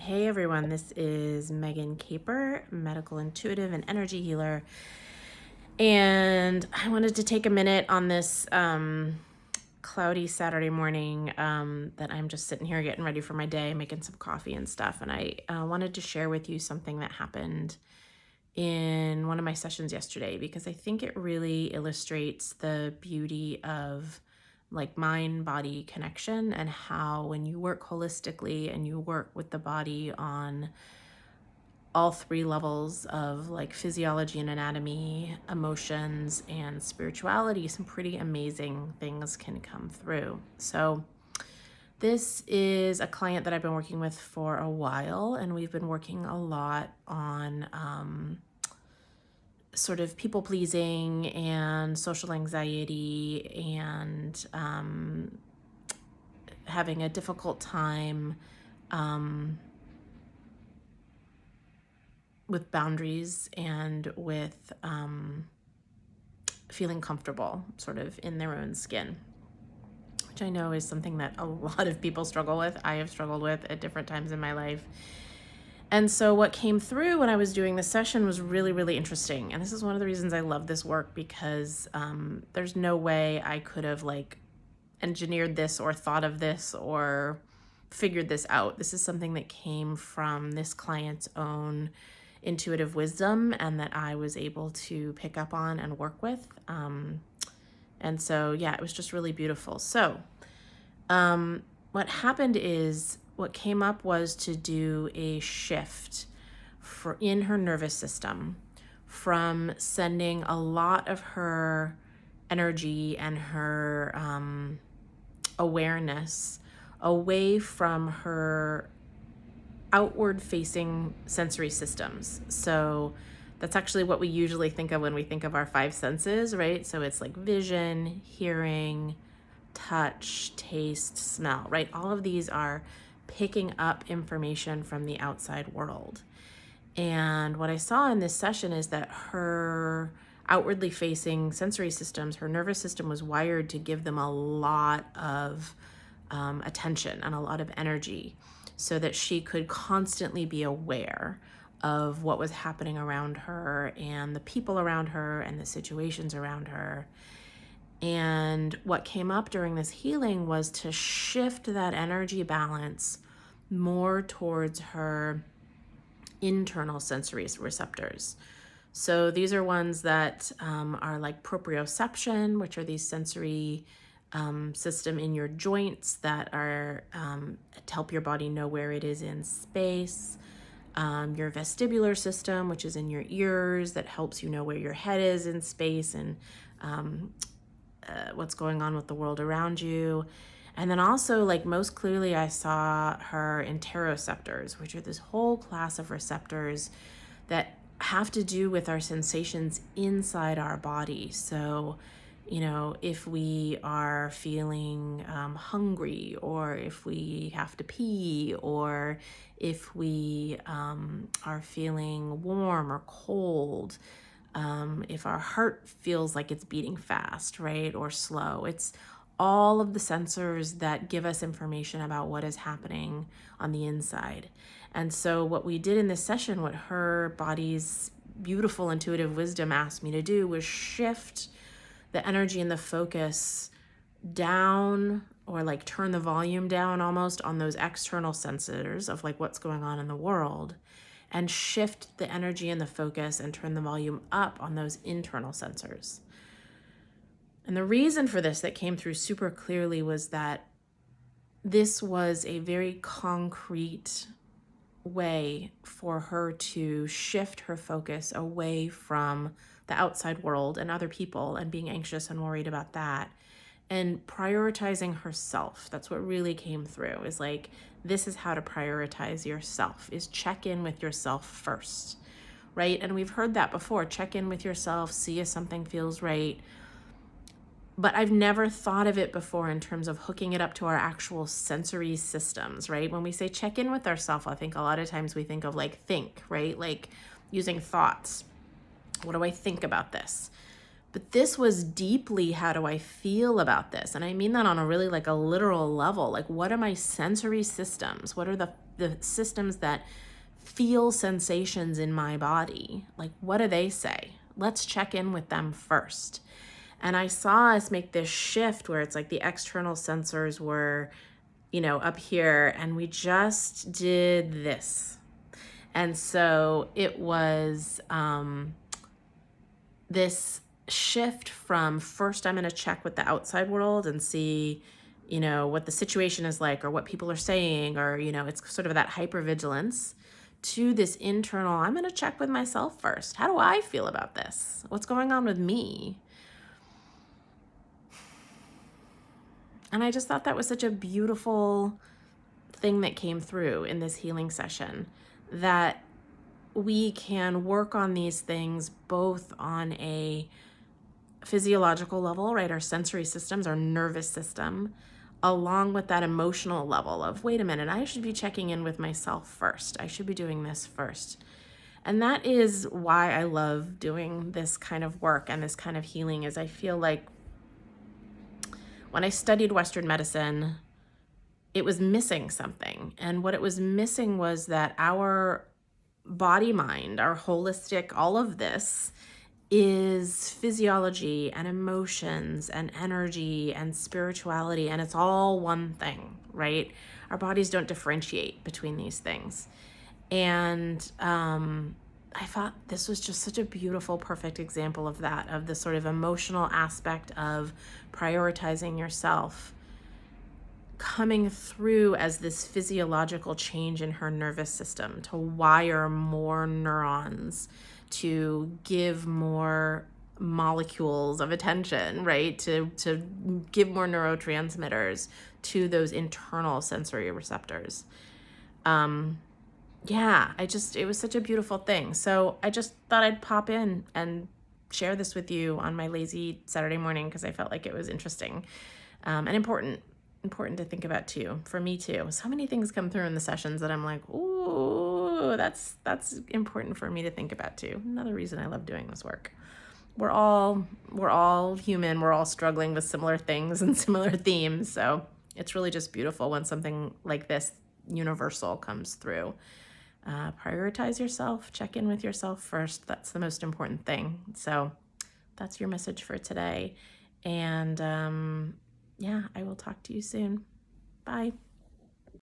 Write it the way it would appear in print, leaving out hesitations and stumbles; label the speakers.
Speaker 1: Hey everyone, this is Megan Caper, medical intuitive and energy healer. And I wanted to take a minute on this cloudy Saturday morning that I'm just sitting here getting ready for my day, making some coffee and stuff. And I wanted to share with you something that happened in one of my sessions yesterday, because I think it really illustrates the beauty of like mind-body connection, and how when you work holistically and you work with the body on all three levels of like physiology and anatomy, emotions, and spirituality, some pretty amazing things can come through. So this is a client that I've been working with for a while, and we've been working a lot on sort of people pleasing and social anxiety, and having a difficult time with boundaries and with feeling comfortable sort of in their own skin, which I know is something that a lot of people struggle with. I have struggled with at different times in my life. And so what came through when I was doing this session was really, really interesting. And this is one of the reasons I love this work, because there's no way I could have like engineered this or thought of this or figured this out. This is something that came from this client's own intuitive wisdom, and that I was able to pick up on and work with. And so, yeah, it was just really beautiful. So what happened is, what came up was to do a shift in her nervous system, from sending a lot of her energy and her awareness away from her outward facing sensory systems. So that's actually what we usually think of when we think of our five senses, right? So it's like vision, hearing, touch, taste, smell, right? All of these are picking up information from the outside world. And what I saw in this session is that her outwardly facing sensory systems, her nervous system was wired to give them a lot of attention and a lot of energy, so that she could constantly be aware of what was happening around her and the people around her and the situations around her. And what came up during this healing was to shift that energy balance more towards her internal sensory receptors. So these are ones that are like proprioception, which are these sensory system in your joints that are to help your body know where it is in space. Your vestibular system, which is in your ears, that helps you know where your head is in space and what's going on with the world around you. And then also, like, most clearly, I saw her interoceptors, which are this whole class of receptors that have to do with our sensations inside our body. So, you know, if we are feeling hungry, or if we have to pee, or if we are feeling warm or cold, if our heart feels like it's beating fast, right, or slow. It's all of the sensors that give us information about what is happening on the inside. And so what we did in this session, what her body's beautiful intuitive wisdom asked me to do, was shift the energy and the focus down, or like turn the volume down almost on those external sensors of like what's going on in the world, and shift the energy and the focus and turn the volume up on those internal sensors. And the reason for this that came through super clearly was that this was a very concrete way for her to shift her focus away from the outside world and other people and being anxious and worried about that, and prioritizing herself. That's what really came through, is like, this is how to prioritize yourself, is check in with yourself first, right? And we've heard that before, check in with yourself, see if something feels right. But I've never thought of it before in terms of hooking it up to our actual sensory systems, right? When we say check in with ourselves, I think a lot of times we think of like think, right? Like using thoughts. What do I think about this? But this was deeply, how do I feel about this? And I mean that on a really like a literal level. Like, what are my sensory systems? What are the systems that feel sensations in my body? Like, what do they say? Let's check in with them first. And I saw us make this shift where it's like the external sensors were, up here, and we just did this. And so it was this shift from, first I'm going to check with the outside world and see, what the situation is like or what people are saying, or, it's sort of that hypervigilance, to this internal, I'm going to check with myself first. How do I feel about this? What's going on with me? And I just thought that was such a beautiful thing that came through in this healing session, that we can work on these things both on a physiological level, right? Our sensory systems, our nervous system, along with that emotional level of, wait a minute, I should be checking in with myself first. I should be doing this first. And that is why I love doing this kind of work and this kind of healing, is I feel like when I studied Western medicine, it was missing something. And what it was missing was that our body, mind, our holistic, all of this is physiology and emotions and energy and spirituality, and it's all one thing, right? Our bodies don't differentiate between these things. And I thought this was just such a beautiful, perfect example of that, of the sort of emotional aspect of prioritizing yourself coming through as this physiological change in her nervous system to wire more neurons, to give more molecules of attention, right? To give more neurotransmitters to those internal sensory receptors. It was such a beautiful thing. So I just thought I'd pop in and share this with you on my lazy Saturday morning, because I felt like it was interesting and important to think about too, for me too. So many things come through in the sessions that I'm like, ooh, that's important for me to think about too. Another reason I love doing this work. We're all human. We're all struggling with similar things and similar themes. So it's really just beautiful when something like this universal comes through. Prioritize yourself, check in with yourself first. That's the most important thing. So that's your message for today. And I will talk to you soon. Bye.